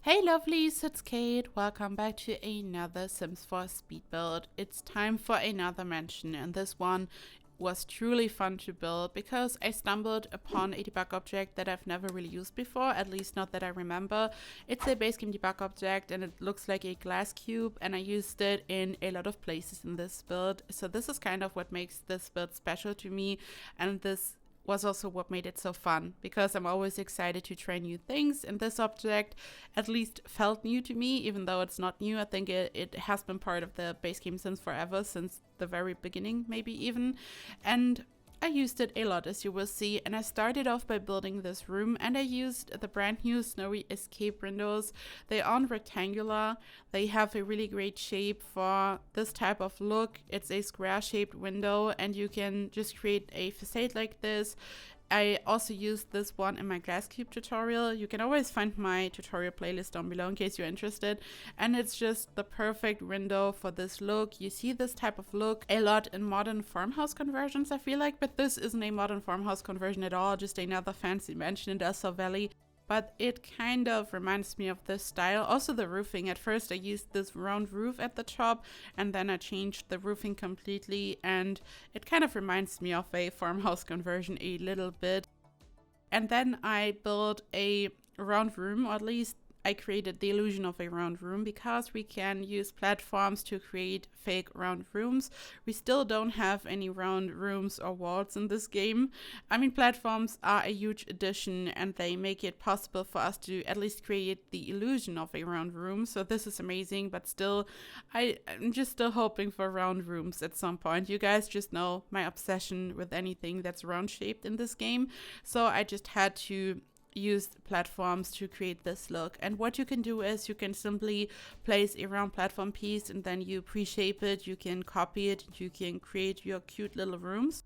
Hey lovelies, it's Kate. Welcome back to another Sims 4 speed build. It's time for another mansion, and this one was truly fun to build because I stumbled upon a debug object that I've never really used before, at least not that I remember. It's a base game debug object and it looks like a glass cube, and I used it in a lot of places in this build. So this is kind of what makes this build special to me, and this was also what made it so fun, because I'm always excited to try new things, and this object at least felt new to me, even though it's not new. I think it has been part of the base game since forever, since the very beginning, maybe even, and I used it a lot, as you will see. And I started off by building this room, and I used the brand new Snowy Escape windows. They aren't rectangular. They have a really great shape for this type of look. It's a square shaped window, and you can just create a facade like this. I also used this one in my glass cube tutorial. You can always find my tutorial playlist down below in case you're interested. And it's just the perfect window for this look. You see this type of look a lot in modern farmhouse conversions, I feel like, but this isn't a modern farmhouse conversion at all, just another fancy mansion in Desert Valley. But it kind of reminds me of this style. Also the roofing. At first I used this round roof at the top, and then I changed the roofing completely, and it kind of reminds me of a farmhouse conversion a little bit. And then I built a round room, or at least I created the illusion of a round room, because we can use platforms to create fake round rooms. We still don't have any round rooms or walls in this game. I mean, platforms are a huge addition, and they make it possible for us to at least create the illusion of a round room. So this is amazing, but still, I'm just still hoping for round rooms at some point. You guys just know my obsession with anything that's round shaped in this game. So I just had to use platforms to create this look. And what you can do is you can simply place a round platform piece, and then you pre-shape it, you can copy it, you can create your cute little rooms.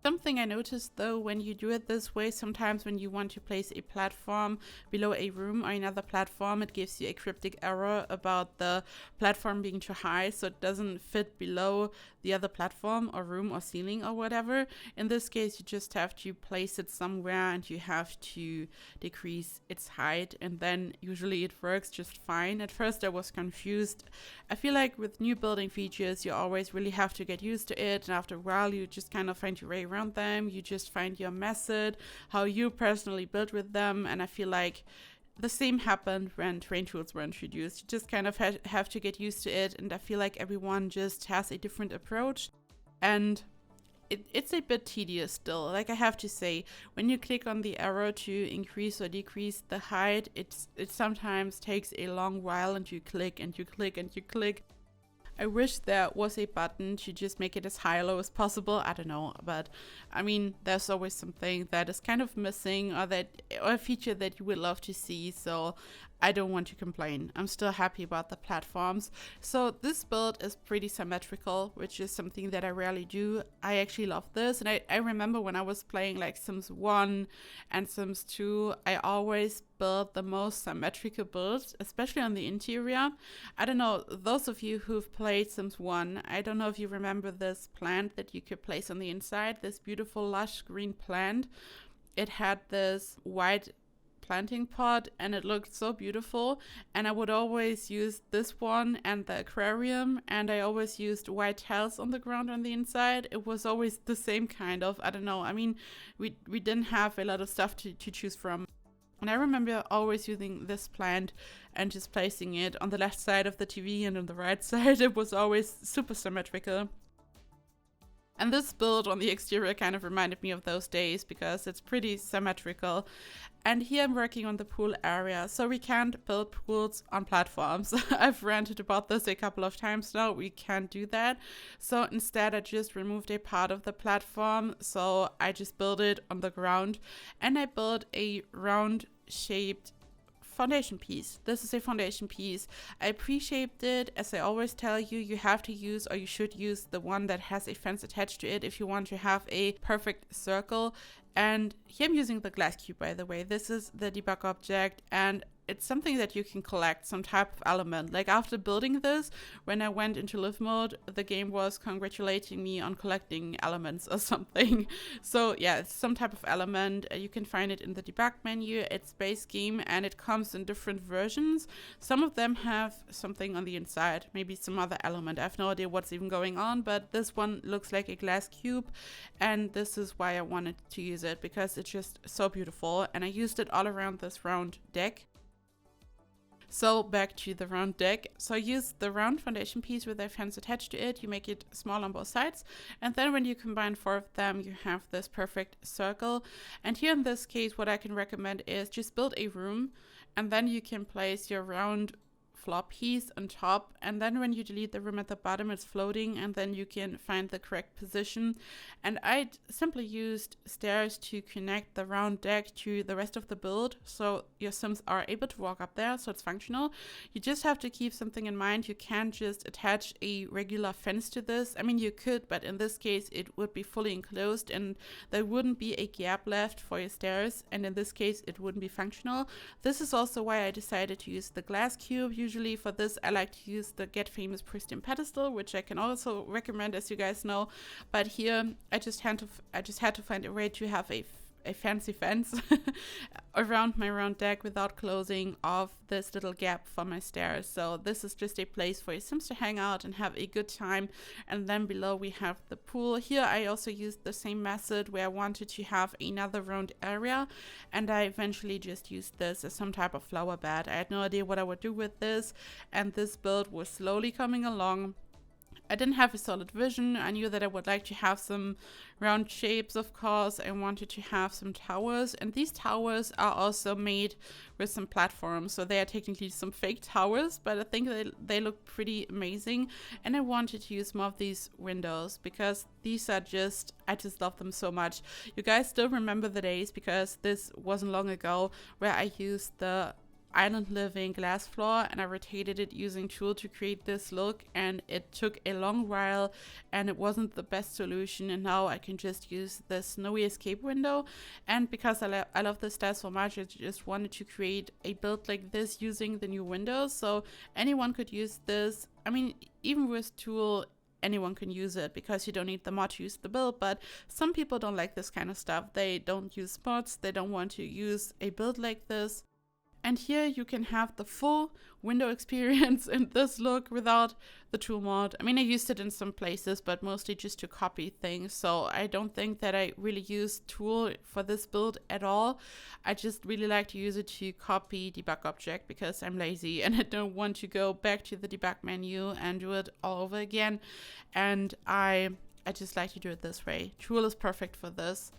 Something I noticed though, when you do it this way, sometimes when you want to place a platform below a room or another platform, it gives you a cryptic error about the platform being too high, so it doesn't fit below the other platform or room or ceiling or whatever. In this case, you just have to place it somewhere, and you have to decrease its height, and then usually it works just fine. At first I was confused. I feel like with new building features, you always really have to get used to it, and after a while you just kind of find your way around them. You just find your method, how you personally build with them. And I feel like the same happened when terrain tools were introduced. You just kind of have to get used to it, and I feel like everyone just has a different approach, and it's a bit tedious still. Like, I have to say, when you click on the arrow to increase or decrease the height, it sometimes takes a long while, and you click and you click and you click. I wish there was a button to just make it as high or low as possible. I don't know, but I mean, there's always something that is kind of missing, or a feature that you would love to see. So I don't want to complain. I'm still happy about the platforms. So this build is pretty symmetrical, which is something that I rarely do. I actually love this, and I remember when I was playing like Sims 1 and Sims 2, I always build the most symmetrical builds, especially on the interior. I don't know, those of you who've played Sims 1, I don't know if you remember this plant that you could place on the inside, this beautiful lush green plant. It had this white planting pot, and it looked so beautiful, and I would always use this one and the aquarium, and I always used white tiles on the ground on the inside. It was always the same kind of, I don't know, I mean, we didn't have a lot of stuff to choose from. And I remember always using this plant and just placing it on the left side of the TV and on the right side. It was always super symmetrical. And this build on the exterior kind of reminded me of those days, because it's pretty symmetrical. And here I'm working on the pool area, so we can't build pools on platforms. I've ranted about this a couple of times now. We can't do that. So instead I just removed a part of the platform. So I just built it on the ground, and I built a round shaped foundation piece. This is a foundation piece. I pre-shaped it. As I always tell you, you have to use, or you should use, the one that has a fence attached to it if you want to have a perfect circle. And here I'm using the glass cube, by the way. This is the debug object, and it's something that you can collect, some type of element. Like after building this, when I went into live mode, the game was congratulating me on collecting elements or something. So yeah, it's some type of element. You can find it in the debug menu. It's base game and it comes in different versions. Some of them have something on the inside, maybe some other element. I have no idea what's even going on, but this one looks like a glass cube, and this is why I wanted to use it, because it's just so beautiful. And I used it all around this round deck. So back to the round deck. So I use the round foundation piece with a fence attached to it. You make it small on both sides. And then when you combine 4 of them, you have this perfect circle. And here in this case, what I can recommend is just build a room, and then you can place your round floor piece on top, and then when you delete the room at the bottom, it's floating, and then you can find the correct position. And I simply used stairs to connect the round deck to the rest of the build, so your Sims are able to walk up there, so it's functional. You just have to keep something in mind. You can't just attach a regular fence to this. I mean, you could, but in this case it would be fully enclosed and there wouldn't be a gap left for your stairs, and in this case it wouldn't be functional. This is also why I decided to use the glass cube. Usually for this I like to use the Get Famous Pristine pedestal, which I can also recommend, as you guys know, but here I just had to find a way to have a fancy fence around my round deck without closing off this little gap for my stairs. So this is just a place for your Sims to hang out and have a good time. And then below we have the pool. Here I also used the same method where I wanted to have another round area, and I eventually just used this as some type of flower bed. I had no idea what I would do with this, and this build was slowly coming along. I didn't have a solid vision. I knew that I would like to have some round shapes, of course. I wanted to have some towers, and these towers are also made with some platforms. So they are technically some fake towers, but I think they look pretty amazing. And I wanted to use more of these windows because these are I just love them so much. You guys still remember the days, because this wasn't long ago, where I used the island living glass floor and I rotated it using tool to create this look, and it took a long while and it wasn't the best solution, and now I can just use the snowy escape window. And because I love this style so much, I just wanted to create a build like this using the new windows, so anyone could use this. I mean, even with tool anyone can use it because you don't need the mod to use the build, but some people don't like this kind of stuff. They don't use mods, they don't want to use a build like this. And here you can have the full window experience in this look without the tool mod. I mean, I used it in some places, but mostly just to copy things. So I don't think that I really use tool for this build at all. I just really like to use it to copy debug object because I'm lazy and I don't want to go back to the debug menu and do it all over again. And I just like to do it this way. Tool is perfect for this.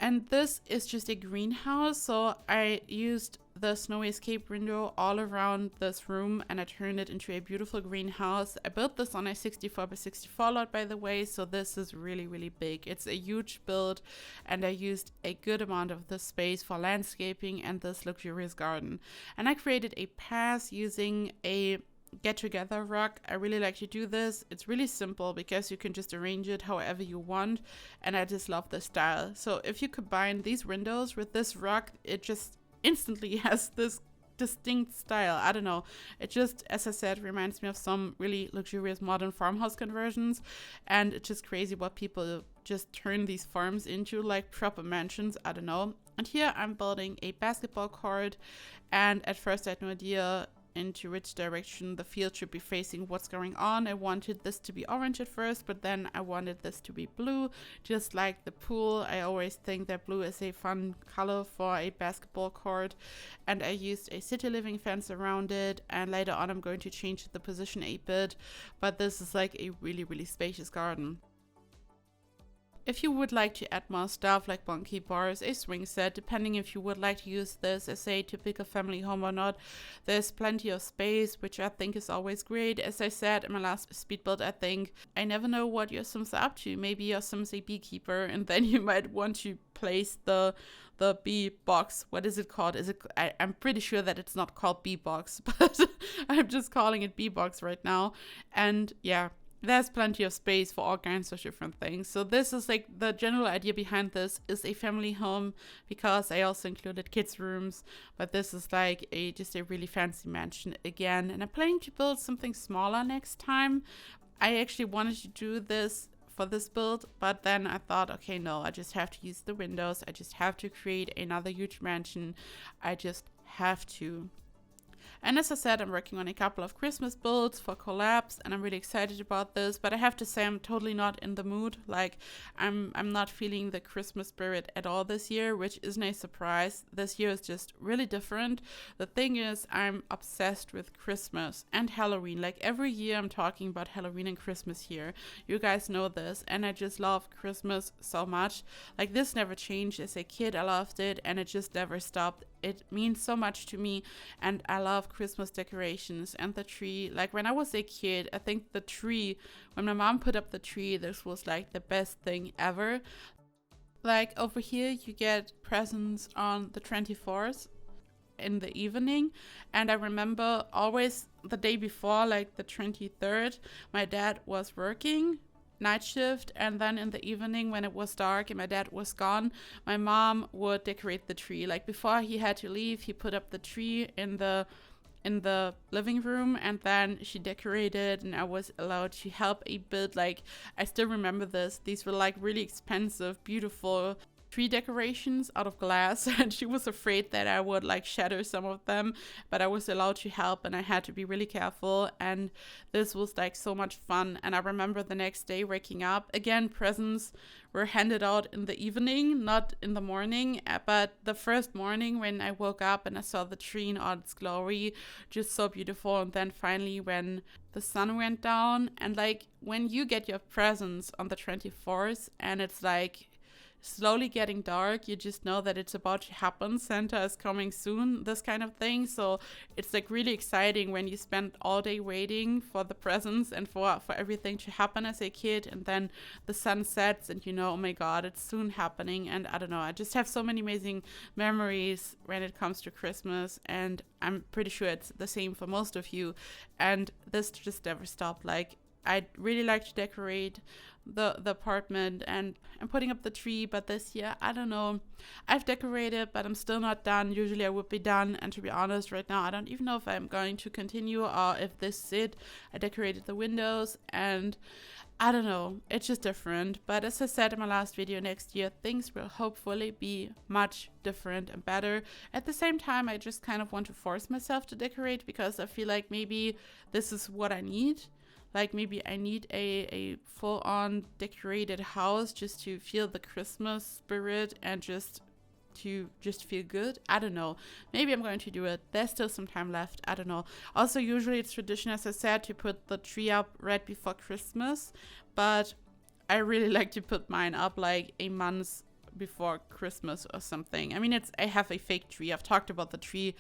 And this is just a greenhouse, so I used the snowy escape window all around this room and I turned it into a beautiful greenhouse. I built this on a 64x64 lot, by the way, so this is really, really big. It's a huge build, and I used a good amount of this space for landscaping and this luxurious garden. And I created a path using a get together rock. I really like to do this. It's really simple because you can just arrange it however you want, and I just love this style. So if you combine these windows with this rock, it just instantly has this distinct style. I don't know, it just, as I said, reminds me of some really luxurious modern farmhouse conversions, and it's just crazy what people just turn these farms into, like proper mansions. I don't know. And here I'm building a basketball court, and at first I had no idea into which direction the field should be facing, what's going on. I wanted this to be orange at first, but then I wanted this to be blue, just like the pool. I always think that blue is a fun color for a basketball court, and I used a city living fence around it, and later on I'm going to change the position a bit, but this is like a really, really spacious garden. If you would like to add more stuff like monkey bars, a swing set, depending if you would like to use this as a typical family home or not, there's plenty of space, which I think is always great. As I said in my last speed build, I think I never know what your Sims are up to. Maybe your Sims a beekeeper, and then you might want to place the bee box. What is it called? I'm pretty sure that it's not called bee box, but I'm just calling it bee box right now. And yeah, there's plenty of space for all kinds of different things. So this is like the general idea behind this is a family home, because I also included kids' rooms, but this is like just a really fancy mansion again. And I'm planning to build something smaller next time. I actually wanted to do this for this build, but then I thought, okay, no, I just have to use the windows. I just have to create another huge mansion. I just have to. And as I said, I'm working on a couple of Christmas builds for collabs, and I'm really excited about this. But I have to say, I'm totally not in the mood. Like, I'm not feeling the Christmas spirit at all this year, which isn't a surprise. This year is just really different. The thing is, I'm obsessed with Christmas and Halloween. Like, every year I'm talking about Halloween and Christmas here. You guys know this, and I just love Christmas so much. Like, this never changed. As a kid, I loved it, and it just never stopped. It means so much to me, and I love Christmas decorations and the tree. Like, when I was a kid, I think the tree, when my mom put up the tree, this was like the best thing ever. Like, over here you get presents on the 24th in the evening, and I remember always the day before, like the 23rd, my dad was working night shift, and then in the evening when it was dark and my dad was gone, my mom would decorate the tree. Like, before he had to leave, he put up the tree in the living room, and then she decorated, and I was allowed to help a bit. Like, I still remember this. These were like really expensive, beautiful tree decorations out of glass, and she was afraid that I would like shatter some of them, but I was allowed to help, and I had to be really careful, and this was like so much fun. And I remember the next day waking up again, presents were handed out in the evening, not in the morning, but the first morning when I woke up and I saw the tree in all its glory, just so beautiful. And then finally when the sun went down, and like when you get your presents on the 24th and it's like slowly getting dark, you just know that it's about to happen. Santa is coming soon, this kind of thing. So it's like really exciting when you spend all day waiting for the presents and for everything to happen as a kid, and then the sun sets and you know, oh my god, it's soon happening. And I don't know, I just have so many amazing memories when it comes to Christmas, and I'm pretty sure it's the same for most of you. And this just never stopped. Like, I really like to decorate the apartment, and I'm putting up the tree, but this year, I don't know, I've decorated, but I'm still not done. Usually I would be done, and to be honest, right now I don't even know if I'm going to continue or if this is it. I decorated the windows, and I don't know, it's just different. But as I said in my last video, next year things will hopefully be much different and better. At the same time, I just kind of want to force myself to decorate, because I feel like maybe this is what I need. Like, maybe I need a full-on decorated house just to feel the Christmas spirit and just to feel good. I don't know. Maybe I'm going to do it. There's still some time left. I don't know. Also, usually it's tradition, as I said, to put the tree up right before Christmas. But I really like to put mine up like a month before Christmas or something. I mean, I have a fake tree. I've talked about the tree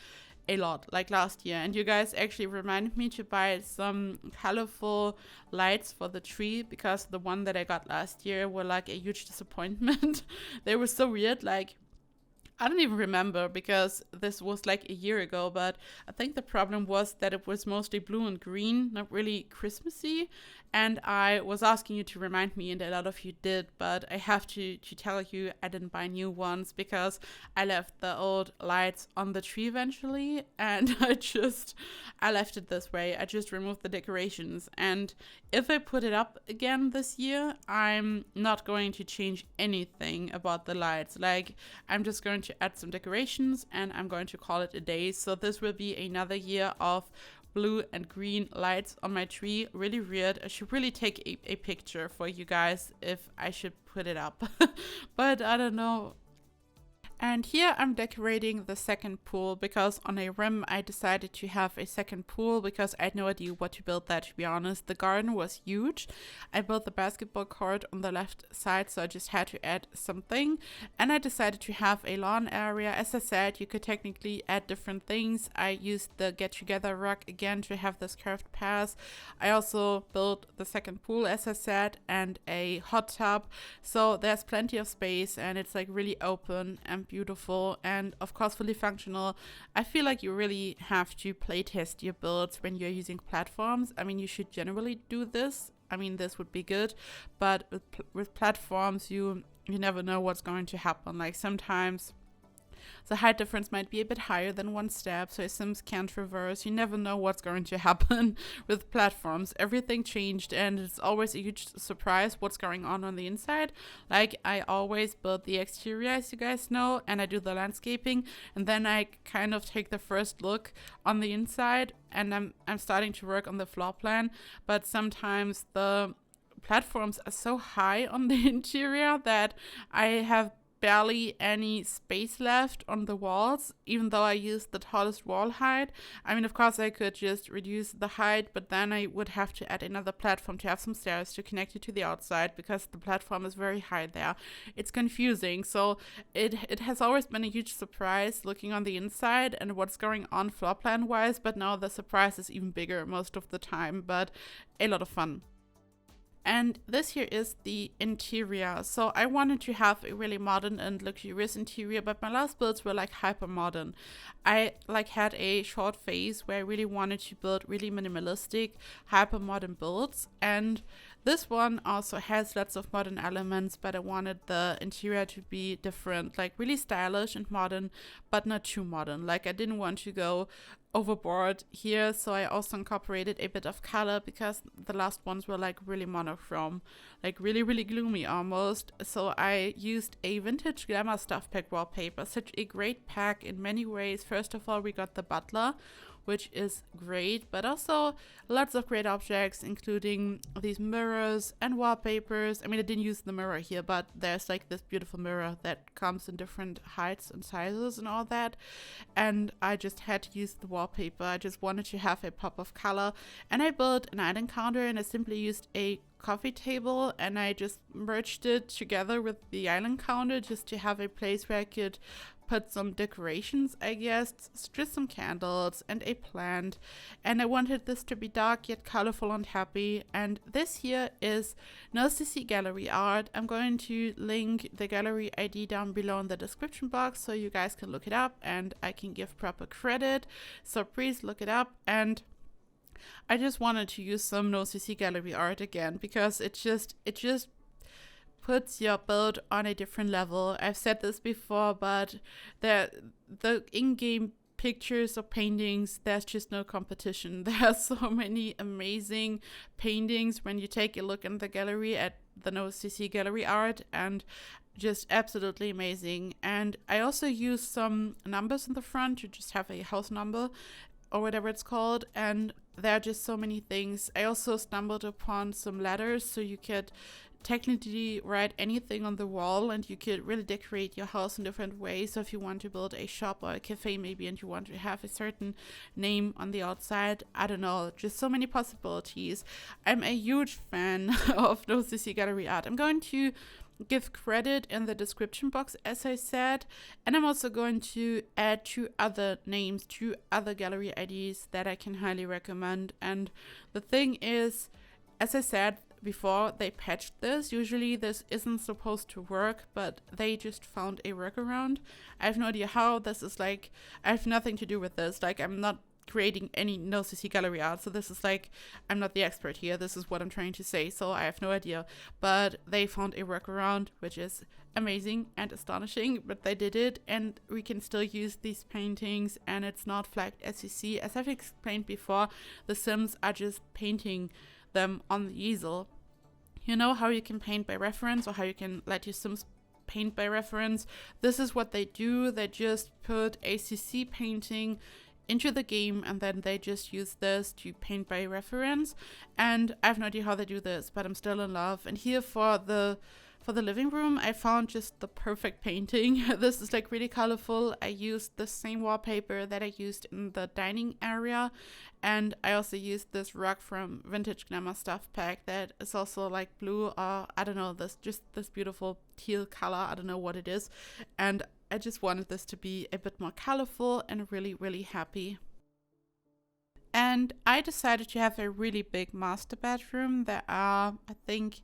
a lot, like last year, and you guys actually reminded me to buy some colorful lights for the tree, because the one that I got last year were like a huge disappointment. They were so weird. Like, I don't even remember, because this was like a year ago, but I think the problem was that it was mostly blue and green, not really Christmassy. And I was asking you to remind me, and a lot of you did, but I have to tell you I didn't buy new ones, because I left the old lights on the tree eventually, and I left it this way. I just removed the decorations, and if I put it up again this year, I'm not going to change anything about the lights. Like, I'm just going to add some decorations, and I'm going to call it a day. So this will be another year of blue and green lights on my tree. Really weird. I should really take a picture for you guys if I should put it up. But I don't know. And here I'm decorating the second pool, because on a whim I decided to have a second pool, because I had no idea what to build there, to be honest. The garden was huge. I built the basketball court on the left side, so I just had to add something. And I decided to have a lawn area. As I said, you could technically add different things. I used the get together rug again to have this curved path. I also built the second pool, as I said, and a hot tub. So there's plenty of space, and it's like really open and beautiful, and of course fully functional. I feel like you really have to play test your builds when you're using platforms. I mean, you should generally do this. I mean, this would be good, but with platforms, you never know what's going to happen. Like sometimes the height difference might be a bit higher than one step, so Sims can't traverse. You never know what's going to happen with platforms. Everything changed, and it's always a huge surprise what's going on the inside. Like, I always build the exterior, as you guys know, and I do the landscaping, and then I kind of take the first look on the inside, and I'm starting to work on the floor plan, but sometimes the platforms are so high on the interior that I have barely any space left on the walls, even though I used the tallest wall height. I mean, of course, I could just reduce the height, but then I would have to add another platform to have some stairs to connect it to the outside, because the platform is very high there. It's confusing. So it has always been a huge surprise looking on the inside and what's going on floor plan wise, but now the surprise is even bigger most of the time, but a lot of fun. And this here is the interior. So I wanted to have a really modern and luxurious interior, but my last builds were like hyper modern. I like had a short phase where I really wanted to build really minimalistic, hyper modern builds, and this one also has lots of modern elements, but I wanted the interior to be different, like really stylish and modern, but not too modern. Like, I didn't want to go overboard here, so I also incorporated a bit of color, because the last ones were like really monochrome, like really, really gloomy almost. So I used a vintage glamour stuff pack wallpaper, such a great pack in many ways. First of all, we got the butler, which is great, but also lots of great objects, including these mirrors and wallpapers. I mean, I didn't use the mirror here, but there's like this beautiful mirror that comes in different heights and sizes and all that. And I just had to use the wallpaper. I just wanted to have a pop of color. And I built an island counter, and I simply used a coffee table, and I just merged it together with the island counter just to have a place where I could put some decorations, I guess, just some candles and a plant. And I wanted this to be dark yet colorful and happy. And this here is NoCC gallery art. I'm going to link the gallery ID down below in the description box so you guys can look it up and I can give proper credit. So please look it up. And I just wanted to use some NoCC gallery art again, because it just puts your build on a different level. I've said this before, but the in-game pictures or paintings, there's just no competition. There are so many amazing paintings when you take a look in the gallery at the NoCC gallery art, and just absolutely amazing. And I also use some numbers in the front to just have a house number or whatever it's called, and there are just so many things. I also stumbled upon some letters, so you could technically write anything on the wall, and you could really decorate your house in different ways. So if you want to build a shop or a cafe maybe, and you want to have a certain name on the outside, I don't know, just so many possibilities. I'm a huge fan of NoCC gallery art. I'm going to give credit in the description box, as I said, and I'm also going to add 2 other names, 2 other gallery IDs that I can highly recommend. And the thing is, as I said before, they patched this. Usually this isn't supposed to work, but they just found a workaround. I have no idea how. This is like, I have nothing to do with this. Like, I'm not creating any NoCC gallery art, so this is like, I'm not the expert here. This is what I'm trying to say, so I have no idea. But they found a workaround, which is amazing and astonishing, but they did it, and we can still use these paintings, and it's not flagged as CC. As I've explained before, the Sims are just painting them on the easel. You know how you can paint by reference, or how you can let your Sims paint by reference? This is what they do. They just put a CC painting into the game, and then they just use this to paint by reference. And I have no idea how they do this, but I'm still in love. And here for the living room, I found just the perfect painting. This is like really colorful. I used the same wallpaper that I used in the dining area, and I also used this rug from Vintage Glamour Stuff Pack that is also like blue, or I don't know, this beautiful teal color. I don't know what it is, and I just wanted this to be a bit more colorful and really, really happy. And I decided to have a really big master bedroom. There are, I think,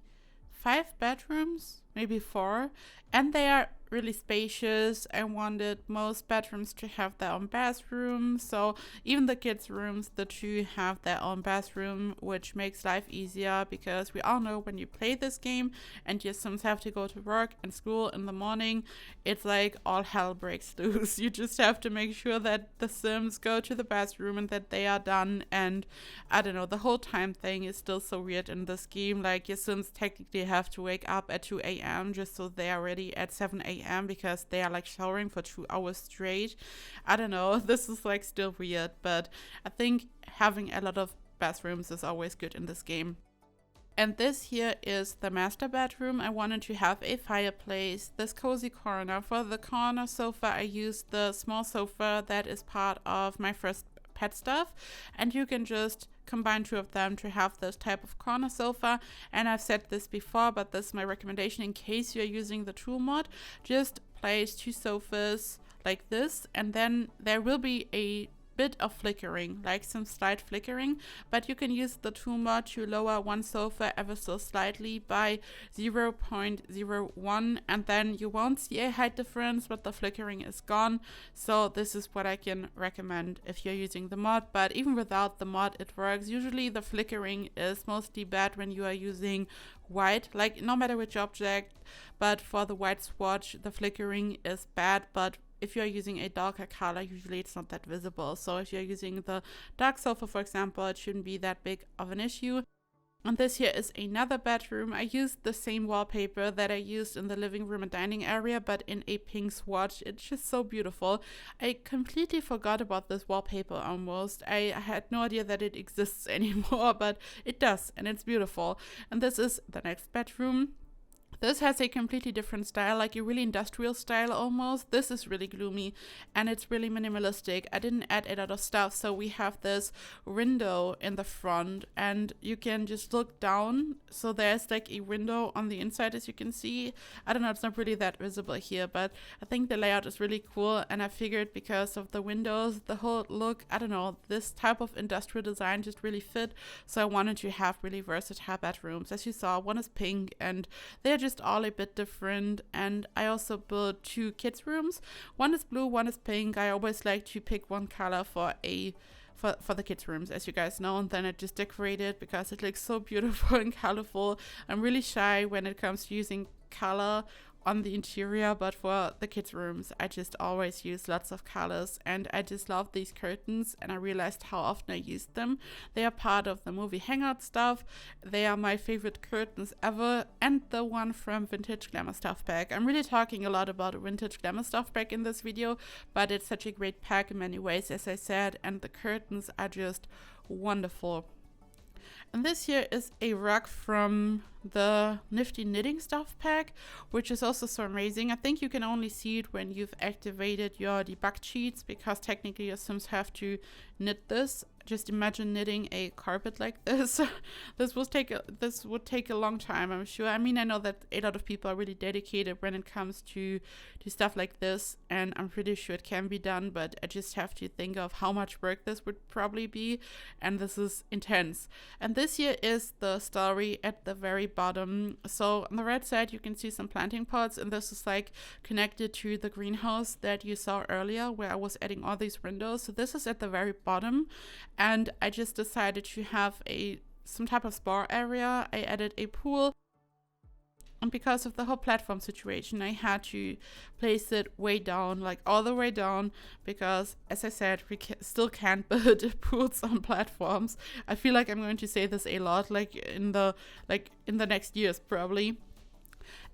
5 bedrooms, maybe 4, and they are really spacious. I wanted most bedrooms to have their own bathroom, so even the kids' rooms, the 2 have their own bathroom, which makes life easier, because we all know when you play this game and your Sims have to go to work and school in the morning, it's like all hell breaks loose. You just have to make sure that the Sims go to the bathroom and that they are done, and I don't know, the whole time thing is still so weird in this game. Like, your Sims technically have to wake up at 2 a.m. just so they are ready at 7 a.m. because they are like showering for 2 hours straight. I don't know, this is like still weird, but I think having a lot of bathrooms is always good in this game. And this here is the master bedroom. I wanted to have a fireplace, this cozy corner. For the corner sofa, I used the small sofa that is part of my first pet stuff, and you can just combine 2 of them to have this type of corner sofa. And I've said this before, but this is my recommendation in case you're using the tool mod. Just place 2 sofas like this, and then there will be a bit of flickering, like some slight flickering, but you can use the tool mod to lower one sofa ever so slightly by 0.01, and then you won't see a height difference, but the flickering is gone. So this is what I can recommend if you're using the mod, but even without the mod it works. Usually the flickering is mostly bad when you are using white, like no matter which object, but for the white swatch the flickering is bad. But if you're using a darker color, usually it's not that visible. So if you're using the dark sofa, for example, it shouldn't be that big of an issue. And this here is another bedroom. I used the same wallpaper that I used in the living room and dining area, but in a pink swatch. It's just so beautiful. I completely forgot about this wallpaper almost. I had no idea that it exists anymore, but it does, and it's beautiful. And this is the next bedroom. This has a completely different style, like a really industrial style almost. This is really gloomy and it's really minimalistic. I didn't add a lot of stuff, so we have this window in the front and you can just look down. So there's like a window on the inside, as you can see. I don't know, it's not really that visible here, but I think the layout is really cool, and I figured because of the windows, the whole look, I don't know, this type of industrial design just really fit. So I wanted to have really versatile bedrooms. As you saw, one is pink and they're just all a bit different. And I also built 2 kids rooms. One is blue, one is pink. I always like to pick one color for the kids rooms, as you guys know, and then I just decorate it because it looks so beautiful and colorful. I'm really shy when it comes to using color on the interior, but for the kids rooms I just always use lots of colors, and I just love these curtains, and I realized how often I used them. They are part of the movie Hangout stuff. They are my favorite curtains ever, and the one from Vintage Glamour Stuff Pack. I'm really talking a lot about Vintage Glamour Stuff Pack in this video, but it's such a great pack in many ways, as I said, and the curtains are just wonderful. And this here is a rug from the Nifty Knitting Stuff Pack, which is also so amazing. I think you can only see it when you've activated your debug cheats, because technically your Sims have to knit this. Just imagine knitting a carpet like this. This would take a long time, I'm sure. I mean, I know that a lot of people are really dedicated when it comes to stuff like this, and I'm pretty sure it can be done, but I just have to think of how much work this would probably be, and this is intense. And this here is the story at the very bottom. So on the right side you can see some planting pots, and this is like connected to the greenhouse that you saw earlier where I was adding all these windows. So this is at the very bottom, and I just decided to have some type of spa area. I added a pool, and because of the whole platform situation I had to place it way down, like all the way down, because as I said, we still can't build pools on platforms. I feel like I'm going to say this a lot, like in the next years probably.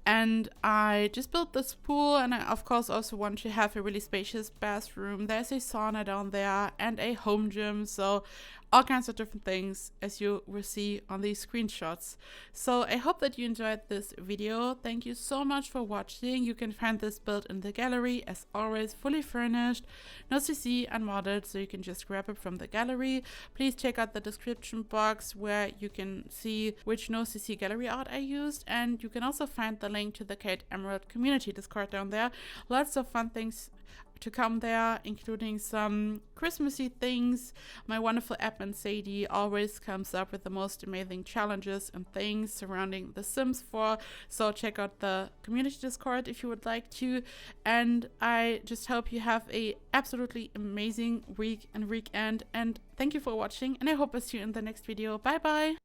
And I just built this pool, and I of course also want to have a really spacious bathroom. There's a sauna down there and a home gym, so all kinds of different things, as you will see on these screenshots. So I hope that you enjoyed this video. Thank you so much for watching. You can find this build in the gallery, as always, fully furnished, no CC, unmodded, so you can just grab it from the gallery. Please check out the description box where you can see which no CC gallery art I used, and you can also find the link to the KateEmerald community Discord down there. Lots of fun things to come there, including some Christmassy things. My wonderful admin Sadie always comes up with the most amazing challenges and things surrounding The Sims 4. So check out the community Discord if you would like to. And I just hope you have a absolutely amazing week and weekend. And thank you for watching. And I hope I see you in the next video. Bye bye.